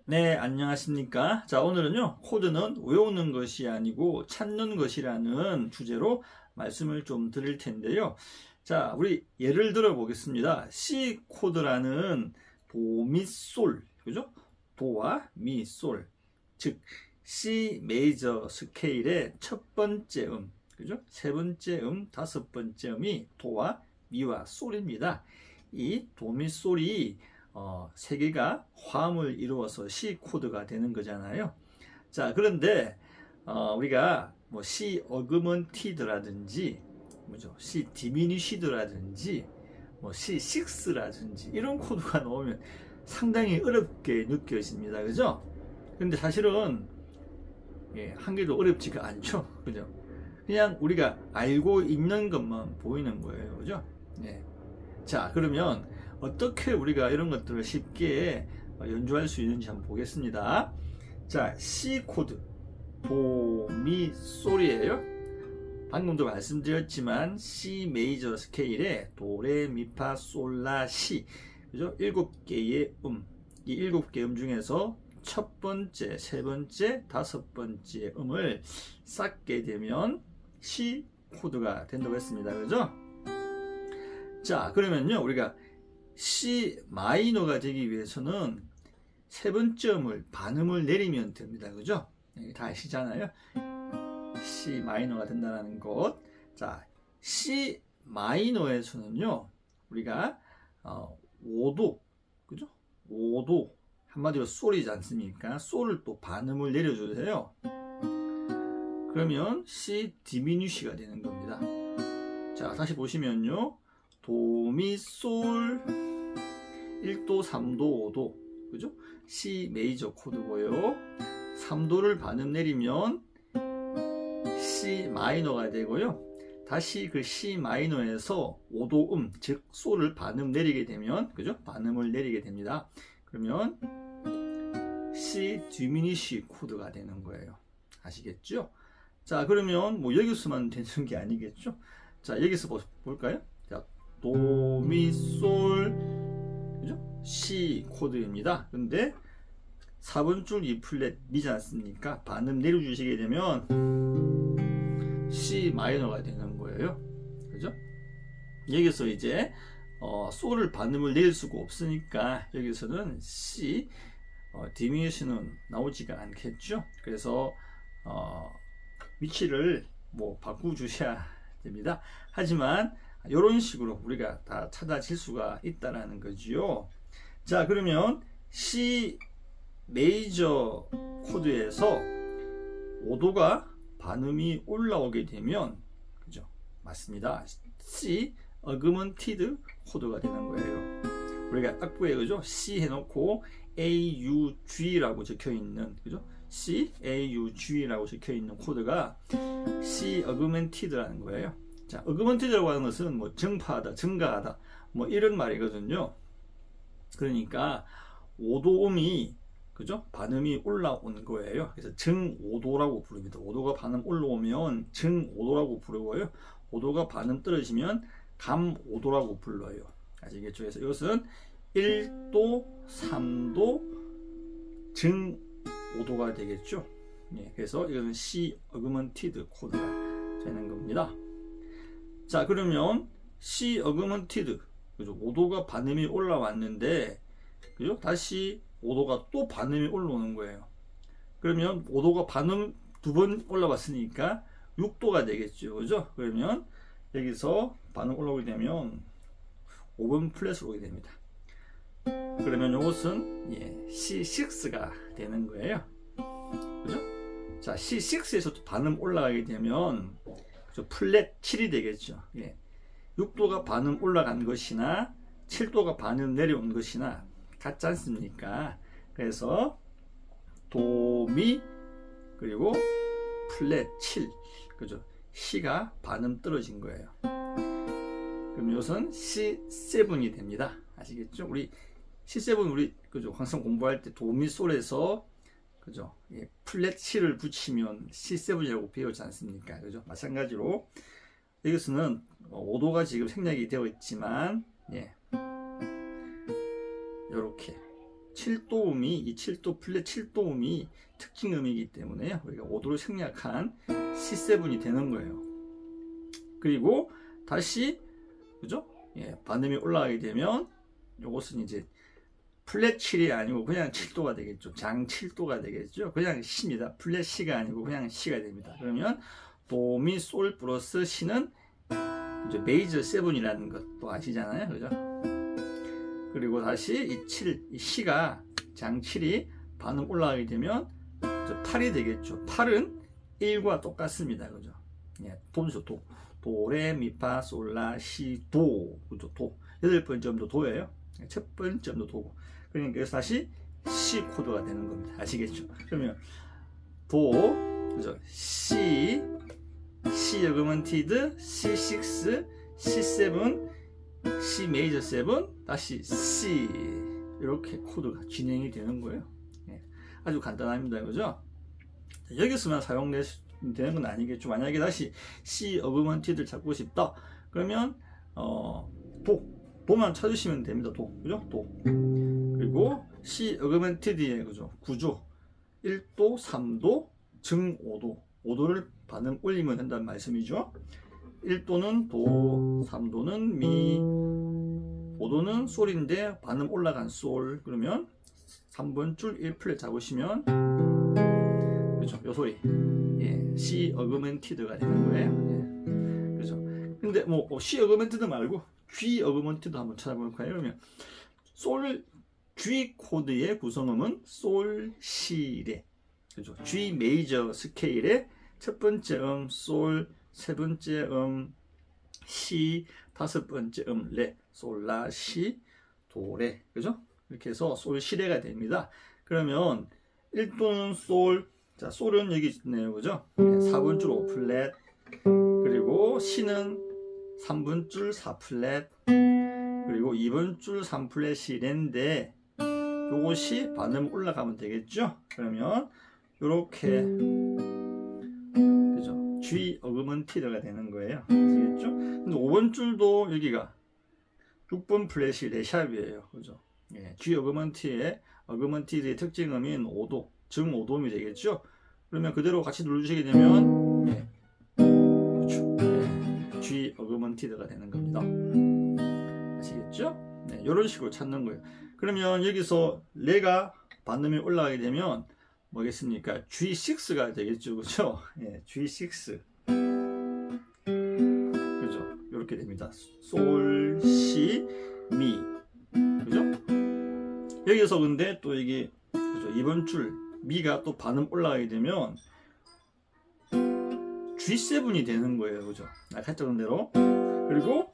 네, 안녕하십니까. 자, 오늘은요, 코드는 외우는 것이 아니고 찾는 것이라는 주제로 말씀을 좀 드릴 텐데요. 자, 우리 예를 들어 보겠습니다. C 코드라는 도, 미, 솔, 그죠? 도와 미, 솔. 즉, C 메이저 스케일의 첫 번째 그죠? 세 번째 다섯 번째 도와 미와 솔입니다. 이 도, 미, 솔이 세 개가 화음을 이루어서 C 코드가 되는 거잖아요. 자, 그런데 우리가 뭐 C 어그먼티드라든지 뭐죠? C 디미니시드라든지 뭐 C6라든지 이런 코드가 나오면 상당히 어렵게 느껴집니다. 그죠? 근데 사실은 한 개도 어렵지가 않죠. 그죠? 그냥 우리가 알고 있는 것만 보이는 거예요. 그죠? 예. 자, 그러면 어떻게 우리가 이런 것들을 쉽게 연주할 수 있는지 한번 보겠습니다. 자, C 코드 도, 미, 솔이에요. 방금도 말씀드렸지만 C 메이저 스케일의 도, 레, 미, 파, 솔, 라, 시, 그죠? 7개의 이 7개 중에서 첫 번째, 세 번째, 다섯 번째 음을 쌓게 되면 C 코드가 된다고 했습니다. 그죠? 자, 그러면요, 우리가 C 마이너가 되기 위해서는 세 번째 음을 반음을 내리면 됩니다. 그죠? 다 아시잖아요. C 마이너가 된다는 것. 자, C 마이너에서는요, 우리가 5도, 그죠? 5도 한마디로 솔이지 않습니까? 솔을 또 반음을 내려줘야 요 그러면 C 디미니시가 되는 겁니다. 자, 다시 보시면요, 도, 미, 솔 1도, 3도, 5도, 그죠? C 메이저 코드고요. 3도를 반음 내리면 C 마이너가 되고요. 다시 그 C 마이너에서 5도 즉 솔을 반음 내리게 되면, 그죠? 반음을 내리게 됩니다. 그러면 C 디미니시 코드가 되는 거예요. 아시겠죠? 자, 그러면 뭐 여기서만 되는 게 아니겠죠? 자, 여기서 볼까요? 자, 도, 미, 솔, 그죠? C 코드입니다. 근데 4번 줄 E 플랫 미지 않습니까? 반음 내려주시게 되면 C 마이너가 되는 거예요. 그죠? 여기서 이제 솔을 반음을 내릴 수가 없으니까 여기서는 C 디미니시는 나오지가 않겠죠. 그래서 위치를 뭐 바꾸주셔야 됩니다. 하지만 이런 식으로 우리가 다 찾아질 수가 있다라는 거지요. 자, 그러면 C 메이저 코드에서 5도가 반음이 올라오게 되면, 그죠? 맞습니다. C 어그먼티드 코드가 되는 거예요. 우리가 악보에, 그죠? C 해놓고 AUG라고 적혀 있는, 그죠? C AUG라고 적혀 있는 코드가 C 어그먼티드라는 거예요. 자, 어그먼티드라고 하는 것은 뭐 증파하다, 증가하다, 뭐 이런 말이거든요. 그러니까 5도음이, 그죠? 반음이 올라온 거예요. 그래서 증 5도라고 부릅니다. 5도가 반음 올라오면 증 5도라고 부르고요. 5도가 반음 떨어지면 감 5도라고 불러요. 아시겠죠? 그래서 이것은 1도, 3도, 증 5도가 되겠죠. 예, 그래서 이것은 C 어그먼티드 코드가 되는 겁니다. 자, 그러면 C 어그먼티드, 그죠? 5도가 반음이 올라왔는데, 그죠? 다시 5도가 또 반음이 올라오는 거예요. 그러면 5도가 반음 두 번 올라왔으니까 6도가 되겠죠. 그죠? 그러면 여기서 반음 올라오게 되면 5번 플랫으로 오게 됩니다. 그러면 이것은 C6가 되는 거예요. 그죠? 자, C6에서 반음 올라가게 되면, 그죠? 플랫 7이 되겠죠. 6도가 반음 올라간 것이나 7도가 반음 내려온 것이나 같지 않습니까? 그래서 도, 미, 그리고 플랫 7, 그죠? C가 반음 떨어진 거예요. 그럼 이것은 C7이 됩니다. 아시겠죠? 우리 C7 우리, 그죠? 항상 공부할 때 도, 미, 솔에서, 그죠? 플랫 7을 붙이면 C7이라고 배우지 않습니까? 그죠? 마찬가지로 여기서는 5도가 지금 생략이 되어 있지만, 이렇게 7도음이 이 7도 플랫 7도음이 특징음이기 때문에 우리가 5도를 생략한 C7이 되는 거예요. 그리고 다시 그죠? 예, 반음이 올라가게 되면 이것은 이제 플랫 7이 아니고 그냥 7도가 되겠죠. 장 7도가 되겠죠. 그냥 C입니다. 플랫 C가 아니고 그냥 C가 됩니다. 그러면 도미 솔 플러스 C는 이제 메이저 7이라는 것도 아시잖아요. 그죠? 그리고 다시 이 C가 장 7이 반음 올라가게 되면 8이 되겠죠. 8은 1과 똑같습니다. 그죠? 예, 도죠. 도, 레, 미, 파, 솔, 라, 시, 도. 그죠? 도. 8번째 음도 도예요. 첫 번째 음도 도고. 그러니까 여기서 다시 C 코드가 되는 겁니다. 아시겠죠? 그러면 도, 그죠? C, C 어그먼티드, C6, C7, C 메이저 7, 다시 C 이렇게 코드가 진행이 되는 거예요. 예, 아주 간단합니다. 그죠? 여기서만 사용되는 건 아니겠죠. 만약에 다시 C 어그먼티드를 찾고 싶다. 그러면 도만 찾으시면 됩니다. 도. 그죠? 도. 그리고 C 어그먼티드의 그죠? 구조 1도, 3도, 증 5도. 5도를 반음 올리면 된다는 말씀이죠. 1도는 도, 3도는 미, 5도는 솔인데 반음 올라간 솔. 그러면 3번 줄 1플랫 잡으시면 그죠? 요 소리. 예, C 어그먼티드가 되는 거예요. 예, 그죠? 근데 뭐 C 어그먼티드 말고 G 어그먼티드 한번 찾아볼까요? 그러면 솔 G 코드의 구성음은 솔 C레. 그죠? G 메이저 스케일의 첫 번째 솔, 세 번째 C, 다섯 번째 레, 솔, 라, 시, 도, 레. 그죠? 이렇게 해서 솔, 시, 레가 됩니다. 그러면 1도는 솔, 자, 솔은 여기 있네요. 그죠? 4분 줄 5플랫, 그리고 시는 3분 줄 4플랫, 그리고 2분 줄 3플랫이 레인데, 요것이 반음 올라가면 되겠죠? 그러면, 요렇게, 그죠? G 어그먼티드가 되는 거예요. 아시겠죠? 근데 5번 줄도 여기가 6번 플랫이 레샵이에요. 그죠? 예, G 어그먼티드의 특징음인 5도, 증 5도음이 되겠죠? 그러면 그대로 같이 누르시게 되면, 예, 그렇죠? 예, G 어그먼티드가 되는 겁니다. 아시겠죠? 네, 이런 식으로 찾는 거예요. 그러면 여기서 레가 반음이 올라가게 되면 뭐겠습니까? G6가 되겠죠. 그죠? 예, G6. 그죠? 이렇게 됩니다. 솔, 시, 미. 그죠? 여기서 근데 또 이게, 그죠? 이번 줄, 미가 또 반음 올라가게 되면 G7이 되는 거예요. 그죠? 아까 했던 대로. 그리고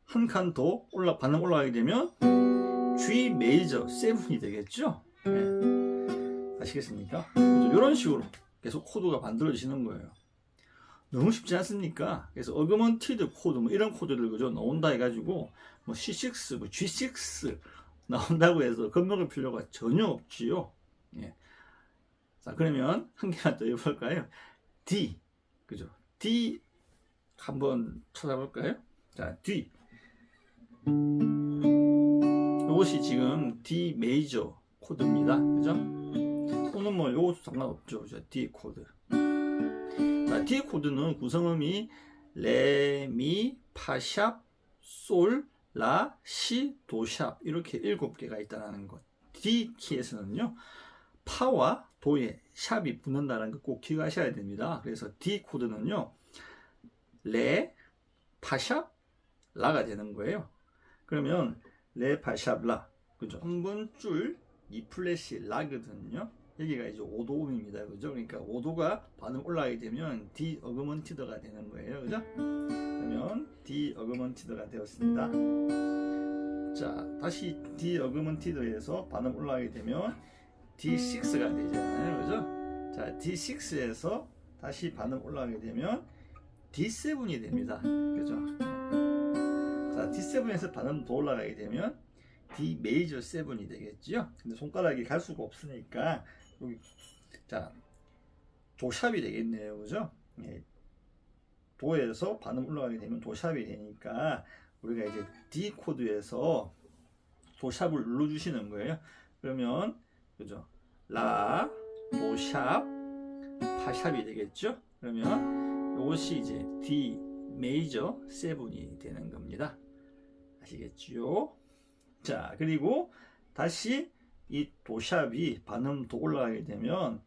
한 칸 더 반음 올라가게 되면 G 메이저 7이 되겠죠? 예. 아시겠습니까? 이런 식으로 계속 코드가 만들어지는 거예요. 너무 쉽지 않습니까? 그래서 어그먼티드 코드 뭐 이런 코드들 그죠? 나온다 해가지고 뭐 C6, 뭐 G6 나온다고 해서 겁먹을 필요가 전혀 없지요. 예. 자, 그러면 한 개만 더 해볼까요? D, 그죠? D 한번 찾아볼까요? 자, D. 이것이 지금 D 메이저 코드입니다. 그죠? 또는 뭐 요것도 상관없죠. 그죠? D 코드. 자, D 코드는 구성음이 레, 미, 파 샵, 솔, 라, 시, 도 샵 이렇게 7개가 있다는 것. D 키에서는요. 파와 도에 샵이 붙는다는 거 꼭 기억하셔야 됩니다. 그래서 D 코드는요. 레, 파 샵, 라가 되는 거예요. 그러면 레, 파 샵, 라. 그죠? 한 번 줄 2플랫이 라거든요. 여기가 이제 5도음입니다. 그죠? 그러니까 5도가 반음 올라가게 되면 D 어그먼티드가 되는 거예요. 그죠? 그러면 D 어그먼티드가 되었습니다. 자, 다시 D 어그먼티드에서 반음 올라가게 되면 D6가 되잖아요. 그죠? 자, D6에서 다시 반음 올라가게 되면 D7이 됩니다. 그죠? 자, D7에서 반음 더 올라가게 되면 D 메이저 7이 되겠죠? 근데 손가락이 갈 수가 없으니까 여기 자, 도샵이 되겠네요. 그죠? 예. 도에서 반음 올라가게 되면 도샵이 되니까 우리가 이제 D 코드에서 도샵을 눌러 주시는 거예요. 그러면 그죠? 라, 도샵, 파샵이 되겠죠? 그러면 이것이 이제 D 메이저 7이 되는 겁니다. 아시겠죠? 자, 그리고 다시 이 도샵이 반음도 올라가게 되면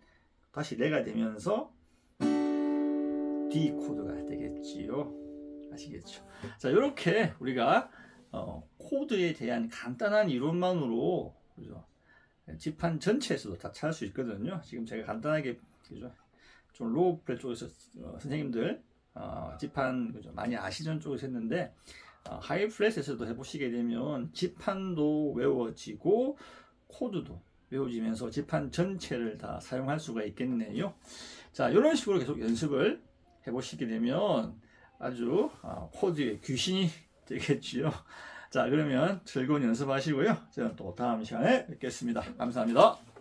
다시 레가 되면서 D 코드가 되겠지요. 아시겠죠? 자, 이렇게 우리가 코드에 대한 간단한 이론만으로 그죠? 지판 전체에서도 다 찾을 수 있거든요. 지금 제가 간단하게 그죠? 좀 로우 프렛 쪽에서 선생님들 지판 그죠? 많이 아시는 쪽에서 했는데 하이 프렛에서도 해보시게 되면 지판도 외워지고 코드도 외워지면서 지판 전체를 다 사용할 수가 있겠네요. 자, 이런 식으로 계속 연습을 해보시게 되면 아주 코드의 귀신이 되겠지요. 자, 그러면 즐거운 연습하시고요. 저는 또 다음 시간에 뵙겠습니다. 감사합니다.